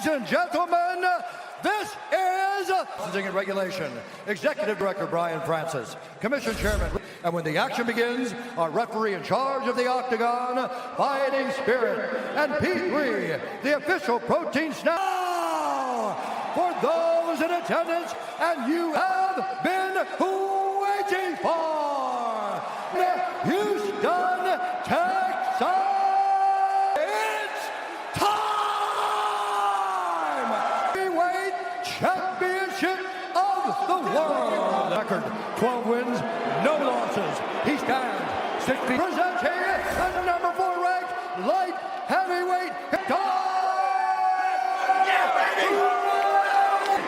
Ladies and gentlemen, this is Licensing and Regulation, Executive Director Brian Francis, Commission Chairman, and when the action begins, our referee in charge of the Octagon, Fighting Spirit, and P3, the official protein snack. For those in attendance, and you have been waiting for, Houston, Texas. Championship of the world. Record 12 wins, no losses. He stands 6 feet. Presenting the number 4 ranked light heavyweight.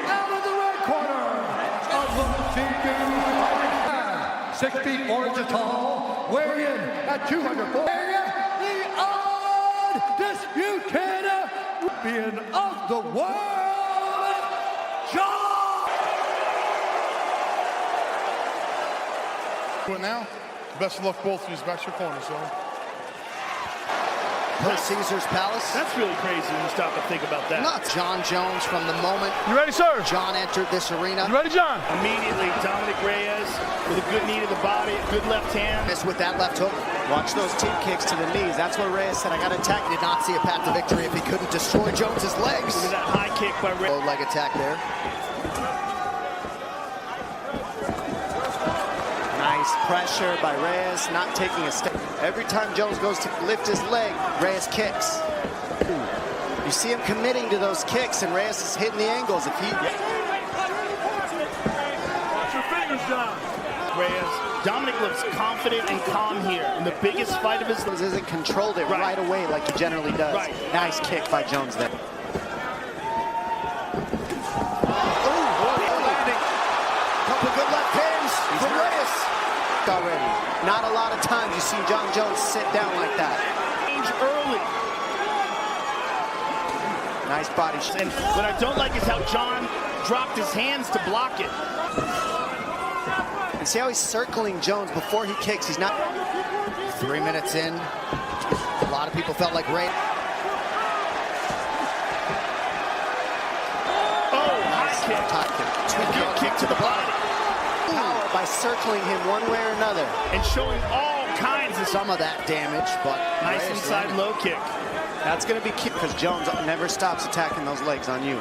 Out of the red corner of the 6 feet 4 inches tall, weighing in at 204. The undisputed champion of the world. Now, best of luck both of you. Back to your corner, so. Caesar's Palace. That's really crazy when you stop to think about that. Nuts. John Jones from the moment. You ready, sir? John entered this arena. You ready, John? Immediately, Dominick Reyes with a good knee to the body, good left hand. Missed with that left hook. Watch those team kicks to the knees. That's where Reyes said, I got to attack. He did not see a path to victory if he couldn't destroy Jones's legs. Look at that high kick by Reyes. Low leg attack there. Nice pressure by Reyes, not taking a step. Every time Jones goes to lift his leg, Reyes kicks. You see him committing to those kicks, and Reyes is hitting the angles. If he... Watch your fingers, John. Reyes. Dominick looks confident and calm here in the biggest fight of his life. Isn't controlled it right away like he generally does. Right. Nice kick by Jones there. Couple good left hands from Reyes. Already. Not a lot of times you see John Jones sit down like that. Change early. Nice body shot. And what I don't like is how John dropped his hands to block it. And see how he's circling Jones before he kicks. He's not. 3 minutes in. A lot of people felt like Reyes. Oh, nice kick. Good kick to the body. Power by circling him one way or another. And showing all kinds of some of that damage, but nice Reyes inside low kick. That's going to be key because Jones never stops attacking those legs on you.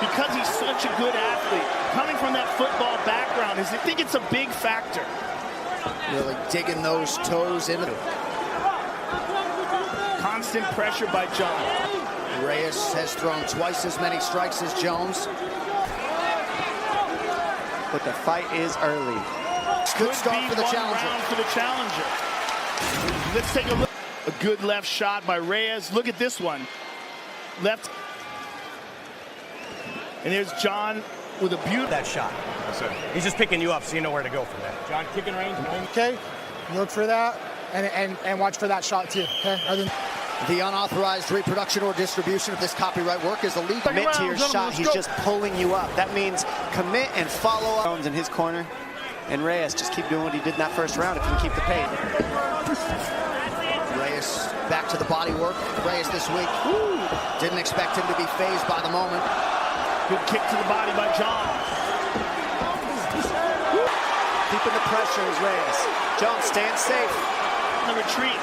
Because he's such a good athlete, coming from that football background, I think it's a big factor. Really digging those toes into it. Constant pressure by John. Reyes has thrown twice as many strikes as Jones. But the fight is early. Good start for the challenger. For the challenger. Let's take a look. A good left shot by Reyes. Look at this one. Left. And there's John with a beautiful. That shot. He's just picking you up so you know where to go from there. John, kicking range. Okay, look for that and watch for that shot too. Okay. The unauthorized reproduction or distribution of this copyright work is illegal. Commit to your shot. He's just pulling you up. That means commit and follow up. Jones in his corner, and Reyes just keep doing what he did in that first round if he can keep the pace. Reyes back to the body work. Reyes this week. Didn't expect him to be phased by the moment. Good kick to the body by John. Keeping the pressure is Reyes. Jones stands safe. The retreat.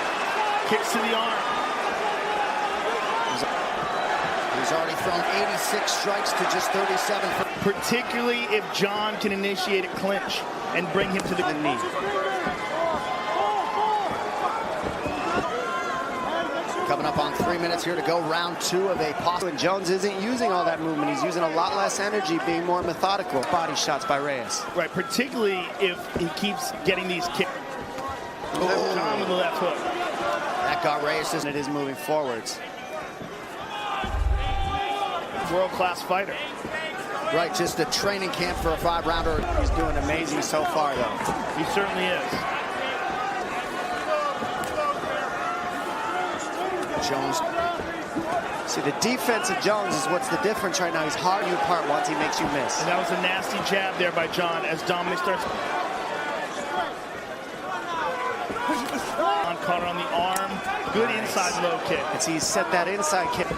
Kicks to the arm. He's already thrown 86 strikes to just 37. Particularly if John can initiate a clinch and bring him to the knee. Coming up on 3 minutes here to go, round 2 of a possible. And Jones isn't using all that movement. He's using a lot less energy, being more methodical. Body shots by Reyes. Right, particularly if he keeps getting these kicks. John with the left hook. That got Reyes, and it is moving forwards. World-class fighter. Right, just a training camp for a 5-rounder. He's doing amazing so far, though. He certainly is. Jones. See, the defense of Jones is what's the difference right now. He's hard you apart once he makes you miss. And that was a nasty jab there by John as Dominick starts. John caught her on the arm. Good inside low kick. And see, he set that inside kick.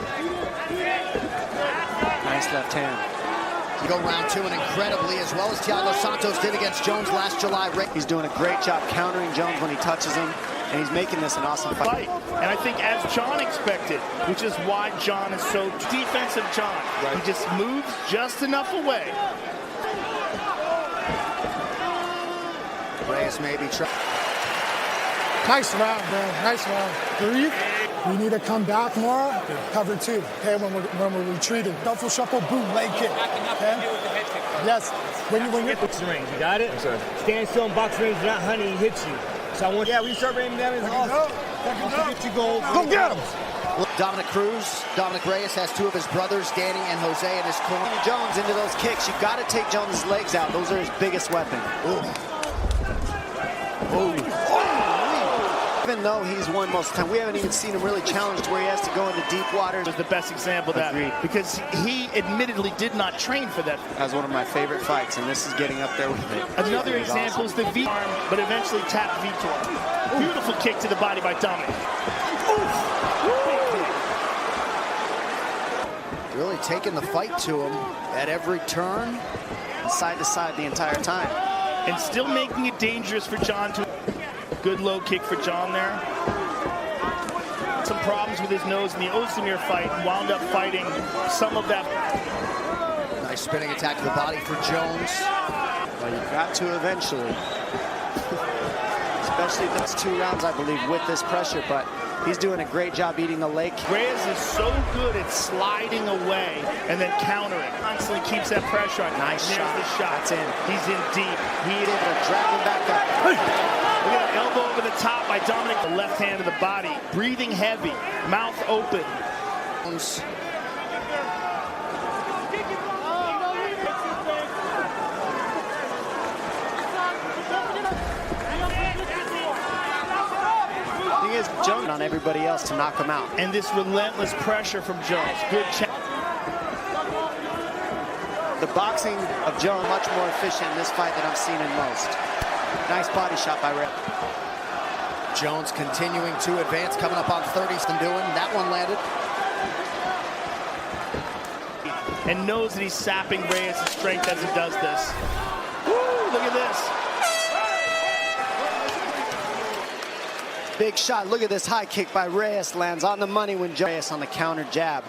Nice left hand. You go round two, and incredibly, as well as Thiago Santos did against Jones last July. He's doing a great job countering Jones when he touches him, and he's making this an awesome fight. And I think as John expected, which is why John is so defensive. John, he just moves just enough away. Reyes maybe try. Nice round, bro. Nice round. Breathe. We need to come back more. Cover two. Okay, when we're retreating. Duffel shuffle, boom, leg kick. Okay? Yes. When you're boxing range, you got it? Yes, sir. Stand still in boxing range, not hunting, he hits you. So I want when you start raining down his awesome. Get you goals. Go get him! Dominick Reyes has two of his brothers, Danny and Jose, in his corner. Jones into those kicks. You've got to take Jones' legs out. Those are his biggest weapon. Even though he's won most of the time, we haven't even seen him really challenged where he has to go into deep water. Was the best example of that, because he admittedly did not train for that. That was one of my favorite fights, and this is getting up there with it. Another example is the V arm, but eventually tapped Vitor. Beautiful kick to the body by Dominick. Really taking the fight to him at every turn. Side to side the entire time. And still making it dangerous for John to... Good low kick for John there. Some problems with his nose in the Osimir fight. Wound up fighting some of that. Nice spinning attack to the body for Jones. Well, you've got to eventually. Especially those 2 rounds, I believe, with this pressure. But he's doing a great job eating the leg. Reyes is so good at sliding away and then countering. Constantly keeps that pressure on. Nice shot. There's the shot. That's in. He's in deep. He's able to drag him back up. Look at an elbow over the top by Dominick. The left hand to the body. Breathing heavy. Mouth open. The thing is, Jones on everybody else to knock him out. And this relentless pressure from Jones. Good check. The boxing of Jones much more efficient in this fight than I've seen in most. Nice body shot by Reyes. Jones continuing to advance, coming up on 30th and doing. That one landed. And knows that he's sapping Reyes' strength as he does this. Woo, look at this. Big shot. Look at this high kick by Reyes. Lands on the money when Reyes on the counter jab.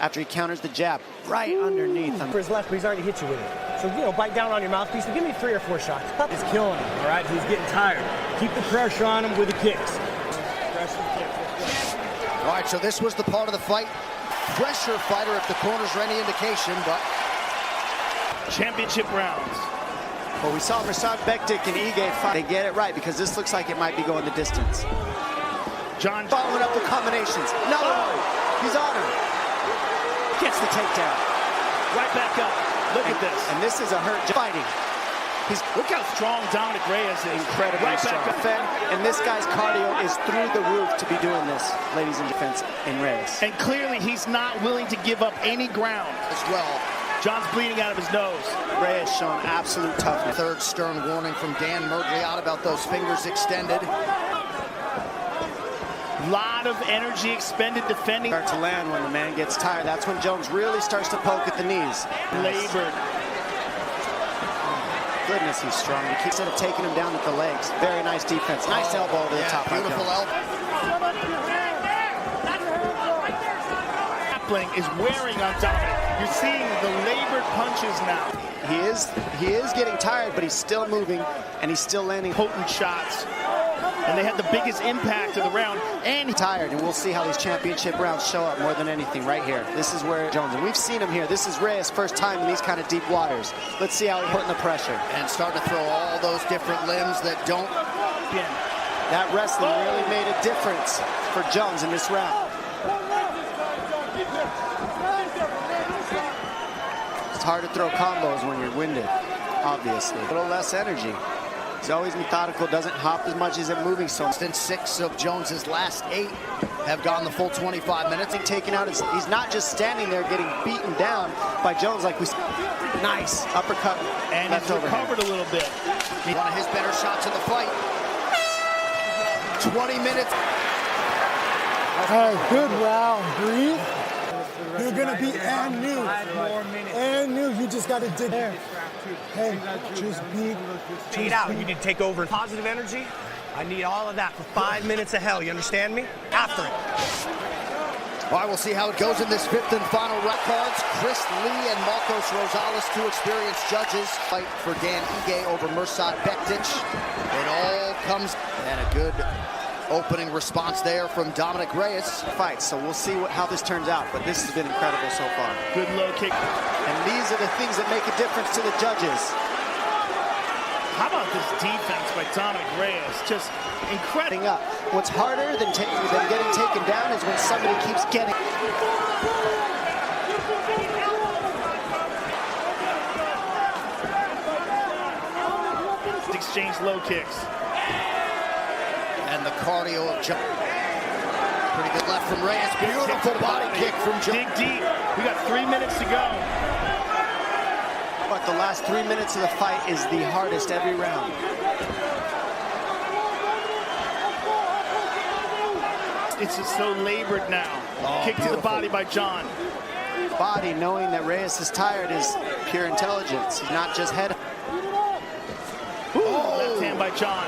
After he counters the jab, right underneath him. For his left, but he's already hit you with it. So, bite down on your mouthpiece and give me 3 or 4 shots. He's killing him, all right? He's getting tired. Keep the pressure on him with the kicks. All right, so this was the part of the fight. Pressure fighter if the corners are any indication, but... Championship rounds. Well, we saw Rashad Bektik and Ige fight. They get it right because this looks like it might be going the distance. John following up the combinations. Another one. He's on him. Gets the takedown. Right back up. Look at this. And this is a hurt fighting. Look how strong Dominick Reyes is. Incredibly right strong. Back up. And this guy's cardio is through the roof to be doing this, ladies and defense, in Reyes. And clearly he's not willing to give up any ground. As well. John's bleeding out of his nose. Reyes showing absolute toughness. Third stern warning from Dan Mergliot about those fingers extended. Lot of energy expended defending. Start to land when the man gets tired. That's when Jones really starts to poke at the knees. Labored. Goodness, he's strong. He keeps taking him down with the legs. Very nice defense. Nice elbow over the top. Beautiful elbow. Grappling is wearing on Dominick. You're seeing the labored punches now. He is getting tired, but he's still moving, and he's still landing potent shots. And they had the biggest impact of the round. And he's tired, and we'll see how these championship rounds show up more than anything right here. This is where Jones, and we've seen him here. This is Reyes' first time in these kind of deep waters. Let's see how he's putting the pressure. And starting to throw all those different limbs that don't. That wrestling really made a difference for Jones in this round. It's hard to throw combos when you're winded, obviously. A little less energy. He's always methodical, doesn't hop as much as it moving so much. 6 of Jones's last 8 have gone the full 25 minutes. Taken out, he's not just standing there getting beaten down by Jones like we saw. Nice uppercut. And he's recovered a little bit. One of his better shots of the fight. 20 minutes. Hey, good round. Breathe. you're gonna be and new. And new, you just gotta dig there. Hey, just be. Fade out. You need to take over. Positive energy. I need all of that for 5 minutes of hell. You understand me? After it. All right, we'll see how it goes in this fifth and final round. Cards, Chris Lee and Marcos Rosales, two experienced judges. Fight for Dan Ige over Mirsad Bektic. It all comes, and a good opening response there from Dominick Reyes. Fight, so we'll see how this turns out, but this has been incredible so far. Good low kick. And these are the things that make a difference to the judges. How about this defense by Dominick Reyes? Just incredible. Up. What's harder than getting taken down is when somebody keeps getting. Exchange low kicks. And the cardio of John. Pretty good left from Reyes. Beautiful body kick from John. Dig deep. We got 3 minutes to go. But the last 3 minutes of the fight is the hardest every round. It's just so labored now. Kick to the body by John. Body, knowing that Reyes is tired, is pure intelligence. He's not just head. Left hand by John.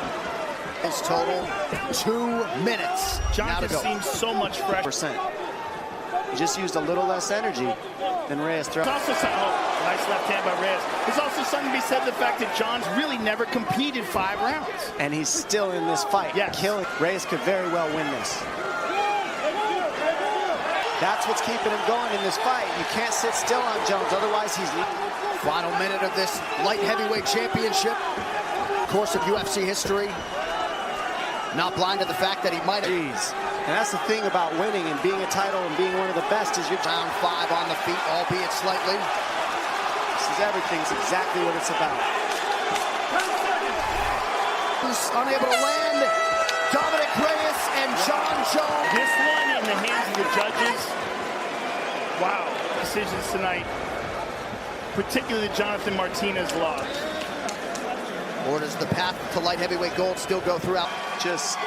His total 2 minutes. John just seems so much fresher. He just used a little less energy than Reyes. It's also nice left hand by Reyes. There's also something to be said to the fact that John's really never competed 5 rounds. And he's still in this fight. Yes. Killing. Reyes could very well win this. That's what's keeping him going in this fight. You can't sit still on Jones, otherwise he's leaving. Final minute of this light heavyweight championship. Course of UFC history. Not blind to the fact that he might have. And that's the thing about winning and being a title and being one of the best is you're down 5 on the feet, albeit slightly. This is everything's exactly what it's about. He's unable to land. Dominick Reyes and Jon Jones. This one in the hands of the judges. Wow, decisions tonight. Particularly Jonathan Martinez lost. Or does the path to light heavyweight gold still go throughout? Just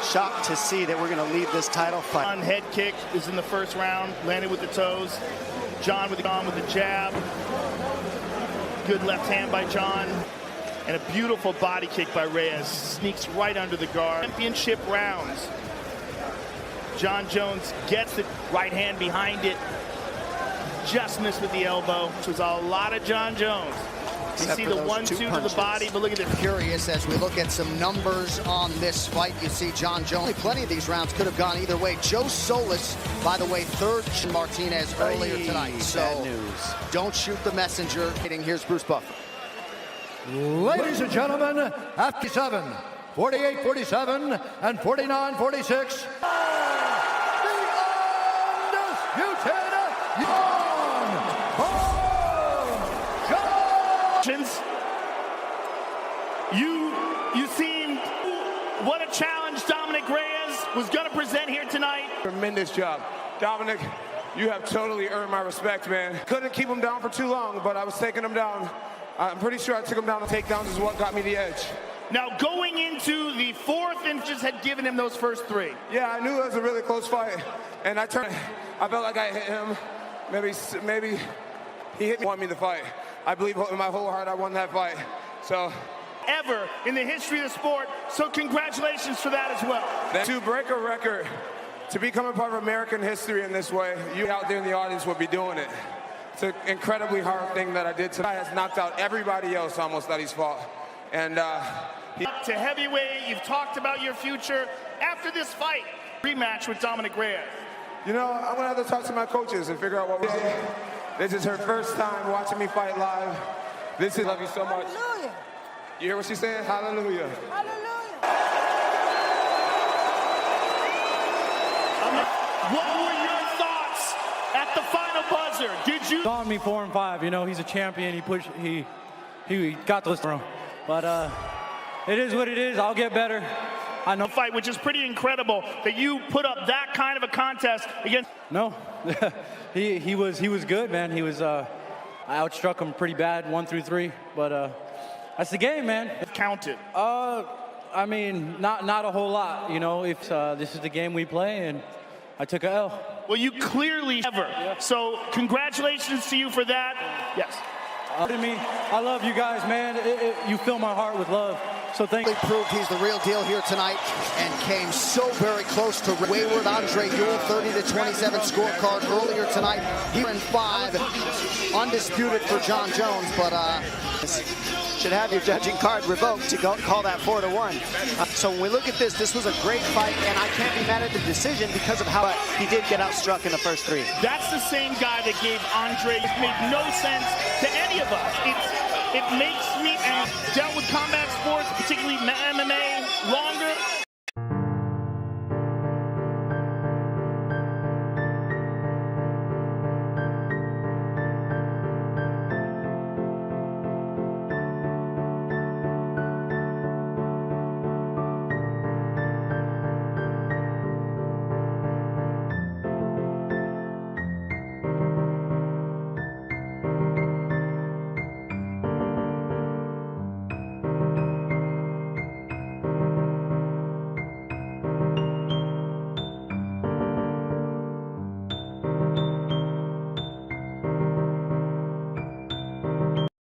shocked to see that we're going to leave this title fight. John head kick is in the first round, landed with the toes. John with the jab. Good left hand by John. And a beautiful body kick by Reyes. Sneaks right under the guard. Championship rounds. Jon Jones gets the right hand behind it. Just missed with the elbow, which was a lot of Jon Jones. You see the 1-2 to the body, but look at this. Curious as we look at some numbers on this fight. You see Jon Jones. Plenty of these rounds could have gone either way. Joe Solis, by the way, third Martinez earlier tonight. So news. Don't shoot the messenger. Here's Bruce Buffer. Ladies and gentlemen, after 7, 48-47, and 49-46, the undisputed You seemed what a challenge Dominick Reyes was going to present here tonight. Tremendous job. Dominick, you have totally earned my respect, man. Couldn't keep him down for too long, but I was taking him down. I'm pretty sure I took him down. The takedowns is what got me the edge. Now, going into the 4th and just had given him those first 3. Yeah, I knew it was a really close fight, and I felt like I hit him. Maybe he hit me, won me the fight. I believe in my whole heart I won that fight. So. Ever in the history of the sport, so congratulations for that as well. To break a record, to become a part of American history in this way, you out there in the audience will be doing it. It's an incredibly hard thing that I did tonight. Has knocked out everybody else almost that he's fought. And to heavyweight, you've talked about your future. After this fight, rematch with Dominick Reyes. You know, I'm gonna have to talk to my coaches and figure out what we're doing. This is her first time watching me fight live. Love you so much. Hallelujah. You hear what she's saying? Hallelujah. Hallelujah. What were your thoughts at the final buzzer? Did you? On me 4 and 5. You know, he's a champion. He got those from. But it is what it is. I'll get better. I know. Fight, which is pretty incredible that you put up that kind of a contest against. No, he was good, man. He was. I outstruck him pretty bad, 1 through 3. But that's the game, man. Counted. I mean, not a whole lot. You know, if this is the game we play, and I took a L. Well, you clearly ever. So congratulations to you for that. Yes. I love you guys, man. You fill my heart with love. So thank you. He proved he's the real deal here tonight and came so very close to wayward Andre Ewell, 30-27 scorecard earlier tonight. He in 5, undisputed for John Jones, but should have your judging card revoked to call that 4-1. So when we look at this was a great fight, and I can't be mad at the decision because of how he did get outstruck in the first 3. That's the same guy that gave Andre. It made no sense to any of us. It makes me, and dealt with combat sports, particularly MMA, long